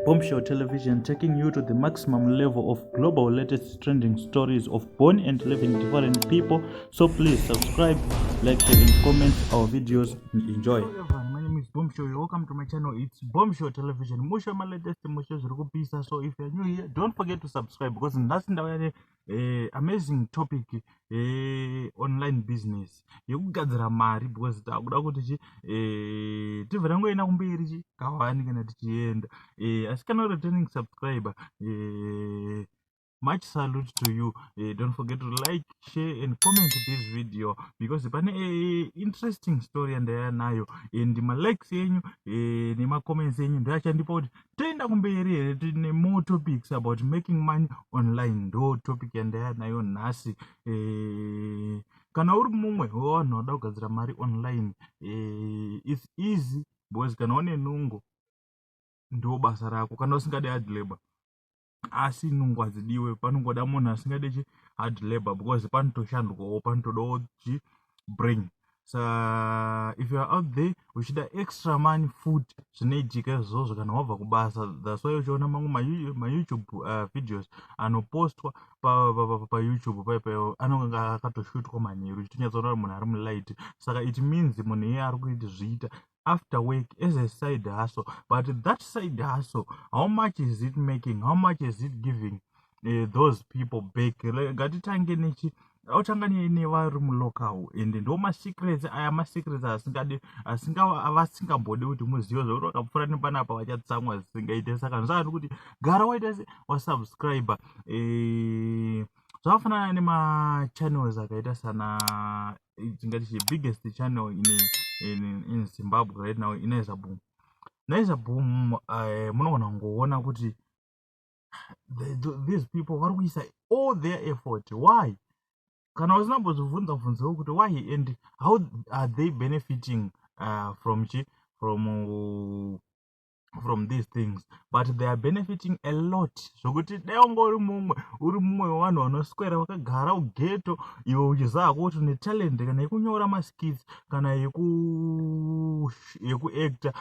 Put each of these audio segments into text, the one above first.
Bombshell Television, taking you to the maximum level of global latest trending stories of born and living different people. So please subscribe, like, share, and comment our videos. Enjoy. Hello everyone, my name is Bombshell. Welcome to my channel. It's Bombshell Television. Musha my latest musha zirikupisa. So if you're new here, don't forget to subscribe because that's the amazing topic online business. Yekugadzira mari because takuda kuti tibve tangoenda kumberi kawani kana tichienda. As kind of returning subscriber, much salute to you. Don't forget to like, share, and comment this video because it's an interesting story and nayo and my likes yenyu my comments yenyu ndachandipa kuti toenda kumberi tine more topics about making money online ndo topic nayo nhasi. Kana uri mumwe wevanhu vada kugadzira mari online, it's easy because kana une nungo ndo basa rako. Kana usingade hard labor, asi nungo hadzidiwe, panongoda munhu asingade hard labor because panotoshandwawo, panotodawo brain. So if you are out there uchida extra money food zvinoitika izvozvo kana wabva kubasa, that's why uchiona mamwe mayoutube videos anopostwa payoutube paipayo anonga akatoshutwa manheru uchitonyatsoona kuti munhu ari mulight. Saka it means munhu iye ari kuita zviita after work as a side hustle. But that side hustle, how much is it making? How much is it giving those people back? Ngatitange nechi autanga nevari mulocal and ndo masecrets aya masecrets vasingambode kuti muzive zvokuti vakapfuura nepanapa vachatsamwa zvisingaite. Saka ndosaka kuti gara waita wasubscriber. Zvakafanana nemachannels akaita sana tingati biggest channel in Zimbabwe right now, Boom. Boom, munogona kungoona kuti these people vari kuisa all their effort. Why? Kana usinambozvibvunza kuti why and how are they benefiting from these things? But they are benefiting a lot. Zvokuti dai wanga uri mumwe wevanhu vanoswera vakagara ugeto iwe uchiziva kuti une talent kana yekunyora maskits kana yekuacta,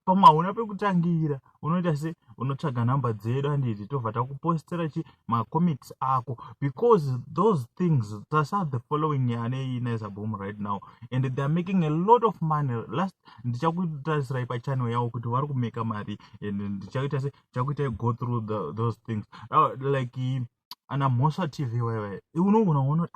pamwe hauna pekutangira, unoita se unotsvaga nhamba dzedu handiti tobva takupostera macomics ako because those things tasa the following ane Boom right now and they are making a lot of money. Last ndichakutarisirai pachannel yavo kuti vari kumeka mari and ndichakuita go through those things like ana Moswa TV wewe unogona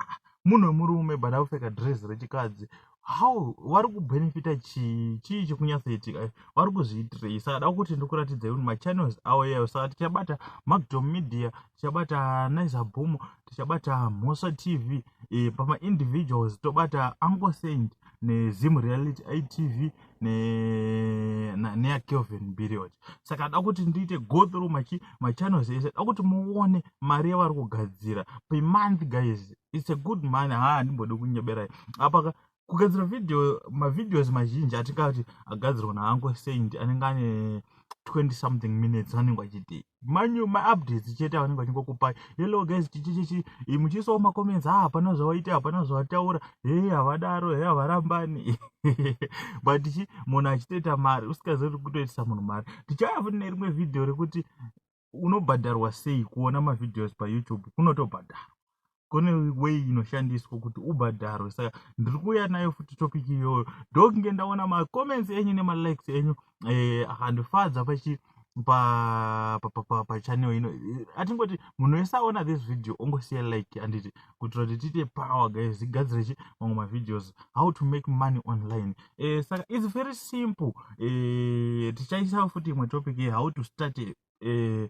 munhu wemurume but akupfeka dress rechikadzi. How vari kubenefita chii chikunyatsoitika, vari kuzviitirei? Saka da kuti ndikuratidzai kuti machannels avo iyayo. Saka tichabata Macdom Media, tichabata Boom, tichabata Moswa TV, pama-individuals tobata Uncle Saint neZim Reality ITV neakelvin Biriot. Saka da kuti ndiite go through machannels ese, da kuti muone mari yavari kugadzira per month guys. It's a good money. Handimbode kunyeberai apa kugadzira mavideos mazhinji atingati agadzirwa naUncle Saint anenge ane 20 something minutes anenge achiti maupdates chete avanenge vachingokupai. Hello guys, chichichichi muchiisawo macomments, hapana zvawaita, hapana zvawataura, havadaro, havarambani. But munhu achitoita mari usikazivi kuti kutoitisa munhu mari. Tichauya futi nerimwe video rekuti unobhadharwa sei kuona mavideos payoutube. Kunotobhadharwa, kune way inoshandiswa kuti ubhadharwe. Saka ndiri kuuya nayo futi topic iyoyo ndokunge ndaona macomments enyu nemalikes enyu akandifadza pachannel ino. Atingoti munhu wese aona this video ongosiya like handiti kuitira kuti tiite power guys, igadzire mamwe mavideos how to make money online. Saka it's very simple. Tichaisa futi imwe topic how to start a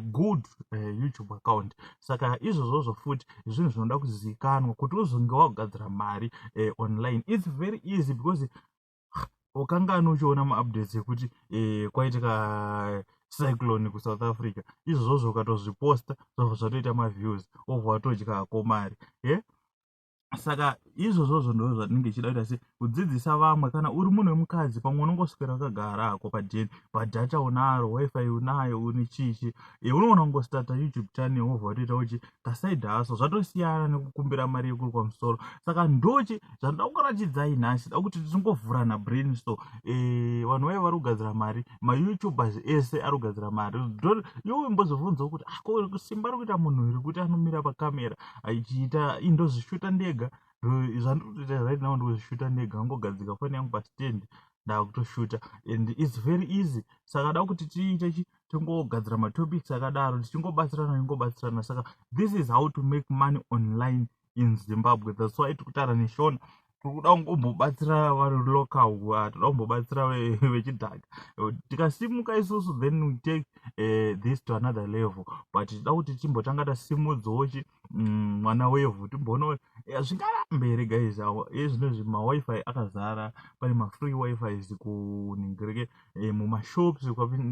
good YouTube account. Saka izvozvo futi zvinhu zvinoda kuzivikanwa kuti uzonge wagadzira mari online. It's very easy because ukangani uchiona maupdates ekuti kwaitika cyclone kuSouth Africa, izvozvo ukatozviposta zvatoita maviews obva watodya hako mari. Saka izvozvo ndo zvandinenge chida kuita kudzidzisa vamwe. Kana uri munhu wemukadzi, pamwe unongoswera wakagara ako padheni, padhacha unaro, wifi unayo, une chichi, unoona kungostata YouTube channel wobva watoita uchi kasaidha haso. Zvatosiyana nekukumbira mari yekuri pamusoro. Saka ndochi zvandoda kukurachidzai nhasi, da kuti tisingovhurana brainstorm. Vanhu vai vari kugadzira mari, maYoutubers ese ari kugadzira mari. Iwe mbozobvunzawo kuti simba rekuita munhu iri kuti anomira pakamera achiita indozvishuta ndega. Zvandikutoita right now ndikuzvishuta ndega, angogadzika foni yangu pastand ndakutoshuta, and it's very easy. Saka da kuti tiite tingogadzira matopics akadaro, tichingobatsirana. Saka this is how to make money online in Zimbabwe. That's why tikutara neshona kuda kungombobatsira vari local, toda kumbobatsira vechidhaka. Tikasimuka isusu, then we take this to another level. But tida kuti timbotanga tasimudzawo mwana wevhu, timboona zvingarambe guys. Zvinezvi mawifi akazara, pane mafree wifi kuningirike mumashops.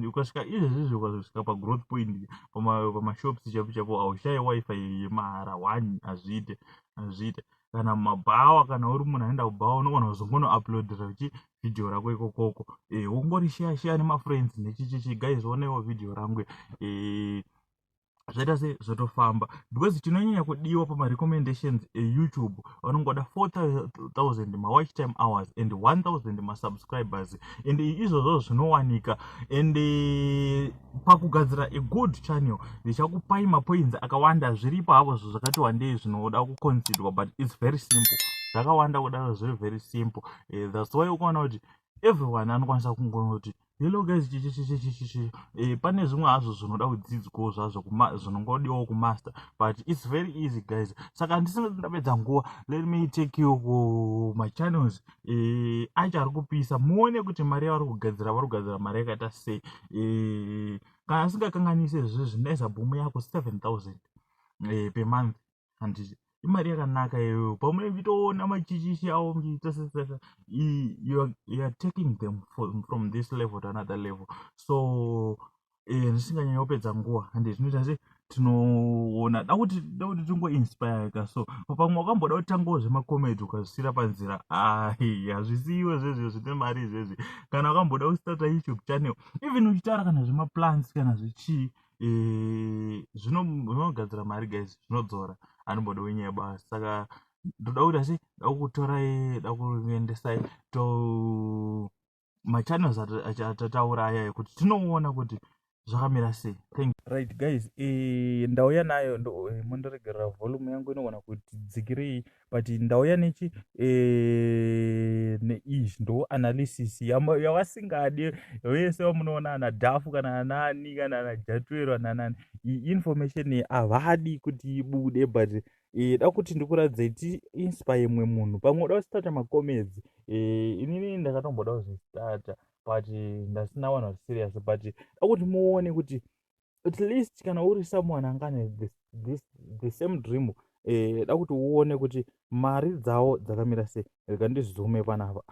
Ukasvika izvezvi ukasvika pagrowth point pamashops chapo haushayi wifi yemahara 1, hazviite. Kana mabhawa, kana uri munhu anoenda kubhawa, unogona kuzongonouploadera vhidhiyo rako ikokoko, wongori share nemafriends nechichichi, guys onaiwo vhidhiyo rangu zvaita sei zvotofamba, because tinonyanya kudiwa pamarecommendations eYouTube. Vanongoda 4,000 mawatch time hours and 1,000 masubscribers, and izvozvo zvinowanika. And pakugadzira agood channel ndichakupai mapoints akawanda, zviripo hapo zvakati wandei zvinoda kuconsiderwa, but it's very simple. Zvakawanda kudaro, zviri very simple. That's why ukaona kuti everyone anokwanisa kungona kuti hello guys, pane zvimwe hazvo zvinoda kudzidzwawo zvazvo zvinongodiwawo kumaster, but it's very easy guys. Saka ndisingati ndapedza nguva, let me take you kumachannels acho ari kupisa, muone kuti mari yavari kugadzira mari yakaita sei. Kana asingakanganise zvinoisa bhumu yako 7,000 per month, handiti imari yakanaka iyoyo. Pamunechitoona machichichi avo mchiita you are taking them from this level to another level. So ndisinganyanya kupedza nguva, handi zvinoita se tinoona da kuti tingoinspireka. So pamwe wakamboda kutangawo zvemakomedi ukazvisira panzira, hazvisiiwe zvezvo zvine mari izvezvi. Kana wakamboda kustarta YouTube channel, even uchitaura kana zvemaplans kana zvichii, zvinogadzira mari guys, zvinodzora, hanomboda wenyaya basi. Saka ndoda kuti asi dakutorai, dakuendesai to machannels atataura aya kuti tinoona kuti zvakamira sei. Thank you. Right guys, ndauya nayo mondiregerera volume yangu inogona kuti dzikirei, but ndauya nechi neizvi ndo analysis yavasingadi vese vamunoona ana dhafu kana anani kana ana jatwero ananani, information havadi kuti ibude, but da kuti ndikuradzai tiinspire imwe munhu. Pamwe uda kustarta makomedzi, inini ndakatomboda kuzvistarta but ndasina wanhu serious, but da kuti muone kuti at least kana uri someone angane the same dream, da kuti uone kuti mari dzavo dzakamira sei. Rega ndizoome panapa,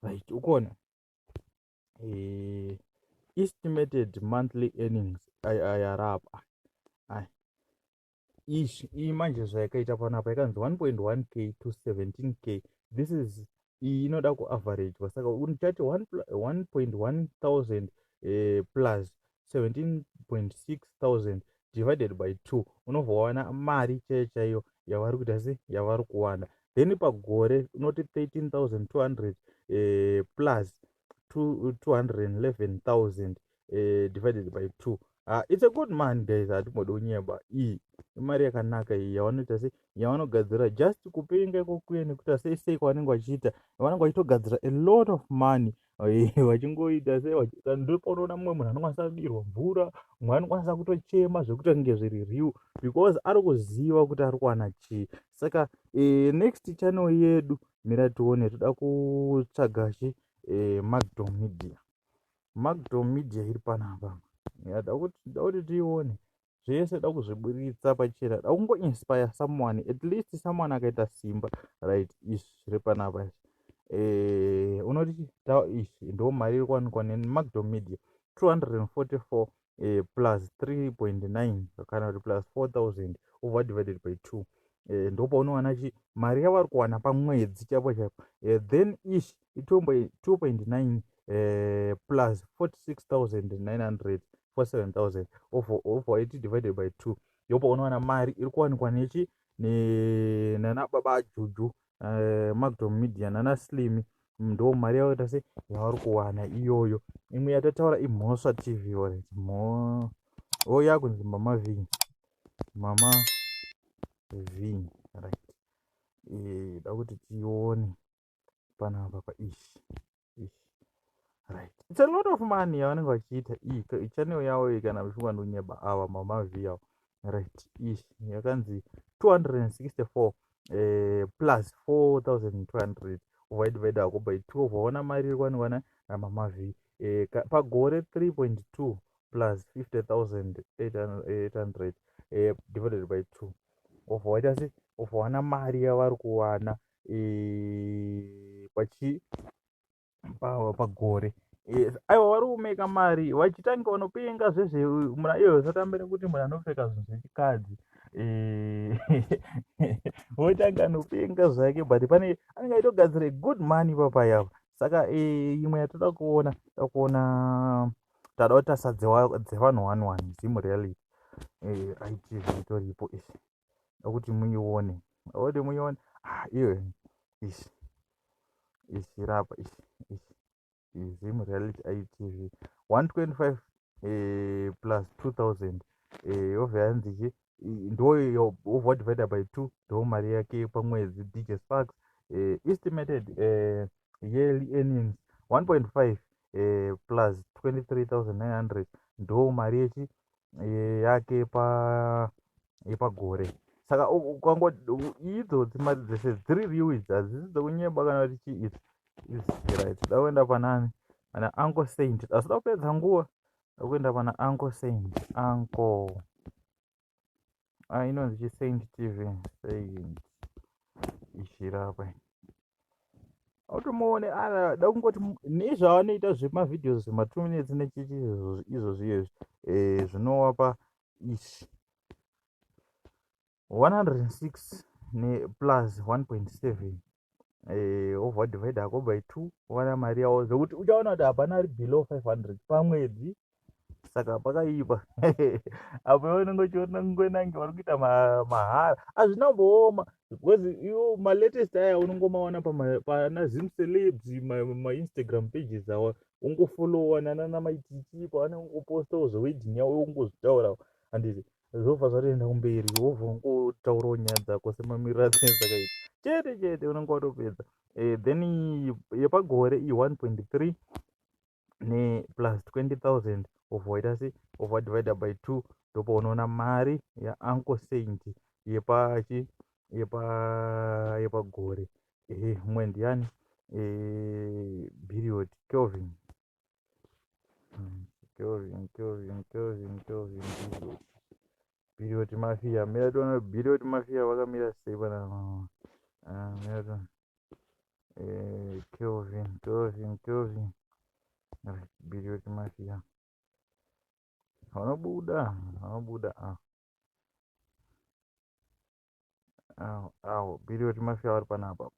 right, ukona estimated monthly earnings ayarapa iyi manje zvayakaita panapa yakanzi 1.1k to 17k. This is inoda kuaverage, saka unchati 1.1 thousand plus 17.6 thousand divided by 2, unobva wawana mari chaiyo yavari kuita se yavari kuwana. Then pagore unoti 13,200 plus 211,000 divided by 2. It's a good man guys, hatimbode unyeba. Iyi imari yakanaka iyi yavanoita se yavanogadzira just kupenga ikokuye nekuita sei kwavanenge vachiita, vanenge vachitogadzira a lot of money vachingoita se vachiita. Ndopaunoona mumwe munhu anokwanisa kudirwa mvura, mumwe anokwanisa kutochema zvekuti kunge zviri riu, because ari kuziva kuti ari kuwana chii. Saka next channel yedu mira tione, toda kutsvagachi Magdom Media iri panapa, da kuti tione zvese, da kuzviburitsa pachena, da kungoinspire someone, at least someone akaita simba, right. Izvi zviri panapa unoti izvi ndo mari iri kuwanikwa neMagdom Media 244 plus 3.9 kana kuti plus 4,000 over divided by 2. ndopaunowana mari yavari kuwana pamwedzi chaipo chaipo. Then ish 2.9 plus 46,900 47,000 over 80 divided by 2 ndopaunowana mari iri kuwanikwa nana baba ajuju Magdom Media nana Slim. Ndo mari yakaita se yavari kuwana iyoyo. Imwe yatataura imhosva TV yakunzi Mama V right. Da kuti tione panapa paish right. It's a lot of money yavanenge vachiita channel yavo kana vishunga ndonyeba ava Mama V yavo right. Ish yakanzi 264 plus 4,200 divided by 12 waona mari iri kuwanikwa naMama V pagore 3.2 plus 50,800 divided by 2 waita se waona mari yavari kuwana pagore. Aiwa vari kumeka mari vachitanga vanopenga muna iyo usatambira kuti munhu anopfeka zvinhu zvechikadzi votanga anopenga zvake but pane anenge aitogadzira good money papayava. Saka imwe yatoda kuona tada kuti tasa dzevanhu 1 Zim reality ITV itoripo ishi akuti muione iyo ishirapa Zim reality ITV 125 plus 2,000 ovha yanzichi ndo over divided by 2 ndo mari yake pamwedzi. DJ Sparks estimated yearly earnings 1.5 plus 23,900 ndo mari yake yepagore. Saka idzodzi mari dzese dziri real, hadzisi dzekunyeba kana kuti chii right. Da kuenda pana Uncle Saint asida kupedza nguva kuenda pana Uncle Saint inonzi chiSaint TV Saint ishirapa automuone da kungoti nezvaanoita zvemavideos zvema2 minutes nechichi izvozvi zvinovapa ishi 106 plus 1.7 over divided by 2 wana mari yavo zvokuti uchaona kuti hapana below 500 pamwedzi. Saka pakaipa apo unenge uchiona ngwenange vari kuita mahara hazvina mbooma because iwo malatest aya unongomaona pana Zim celebs maInstagram pages ava ungofollowa nana maitichi pavanongopostawo zvewedding yavo ungozvitaura handiti zvobva zvatoenda kumberi wobva ungotaurawo nyaya dzako semamiriro adzinenge chete unenge watopedza. Then yepagore 1.3 plus 20,000 over divided by 2 ndopo unoona mari yaUncle Saint yepagore. Mumwe ndiani Period Kelvin Period Mafia miratona Period Mafia vakamira sei pana miratona Kelvin Period Mafia vanobuda Period Mafia vari panapa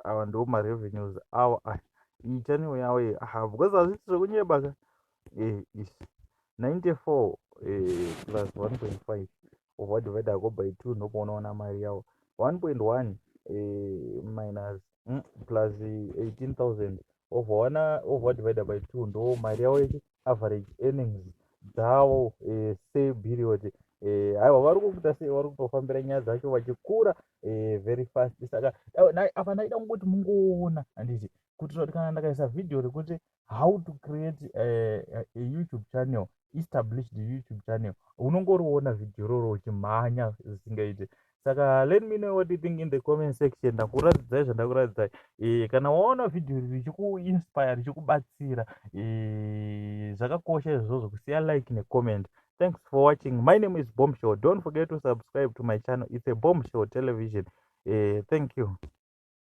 ava ndo marevenues ava iyi channel yavo because hazviti zvekunyeba ka 94 plus 1.5 over divided by 2 ndopo unoona mari yavo 1.1 minus plus 18,000 over divided by 2 ndo mari yavo average earnings dzavo seperiod. Aiwa vari kuita sei vari kutofambira nyaya dzacho vachikura very fast. Saka apa ndaida kungoti mungoona handiti kuitira kuti kana ndakaisa vhidhio rekuti how to create a YouTube channel, established YouTube channel, unongoriona vhidhio roro uchimhanya zvisingaite. Saka let me know what you think in the comment section. Ndakuratidzai zvandakuratidzai. Kana waona vhidhio riri richikuinspire richikubatsira zvakakosha izvozvo kusiya like necomment. Thanks for watching. My name is Bombshell. Don't forget to subscribe to my channel. It's a Bombshell television. Thank you.